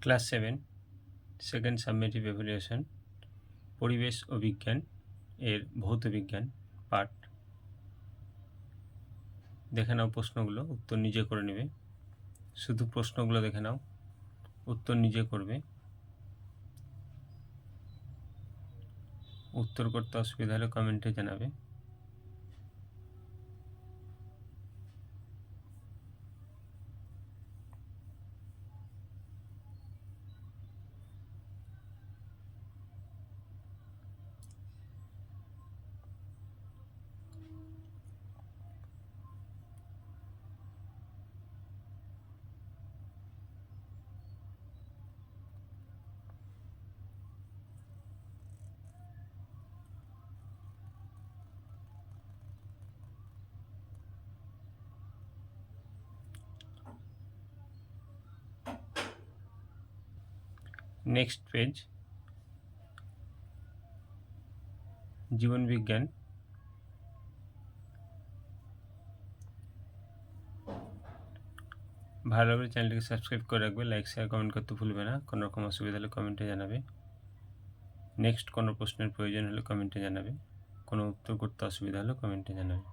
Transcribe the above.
Class 7 second সাবমেটিভ evaluation পরিবেশ ও বিজ্ঞান এর ভৌত বিজ্ঞান পাঠ। দেখে নাও প্রশ্নগুলো, উত্তর নিজে করে নেবে। শুধু প্রশ্নগুলো দেখে নাও, উত্তর নিজে করবে। উত্তর করতে অসুবিধা হলে কমেন্টে জানাবে। নেক্সট পেজ, জীবন বিজ্ঞান। ভালো লাগলে চ্যানেলটিকে সাবস্ক্রাইব করে রাখবে, লাইক শেয়ার কমেন্ট করতে ভুলবে না। কোনো রকম অসুবিধা হলে কমেন্টে জানাবে। নেক্সট কোনো প্রশ্নের প্রয়োজন হলে কমেন্টে জানাবে। কোনো উত্তর করতে অসুবিধা হলে কমেন্টে জানাবে।